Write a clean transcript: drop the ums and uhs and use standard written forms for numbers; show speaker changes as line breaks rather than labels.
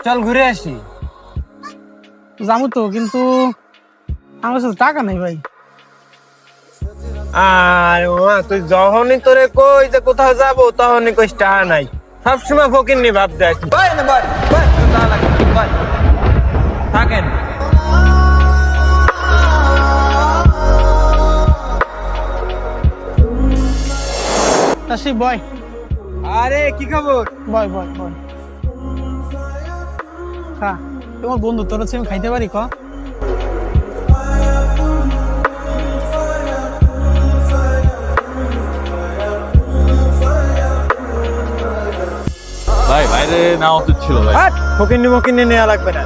চল ঘুরে আসি।
যাবো তো, কিন্তু আমার কাছে টাকা নেই ভাই।
আর তুই যখনই তোরে কই যে কোথাও যাবো তখনই কইস টাকা নাই। সবসময় ফকির নি ভাব দেয়। থাকেন।
আসি বয়।
আরে কি খবর?
বয় বয় বয়। হ্যাঁ, তোমার বন্ধু তোর হচ্ছে আমি খাইতে পারি ক?
ভাই বাইরে নেওয়া উচিত ছিল ভাই।
ফকির নি নেওয়া লাগবে না।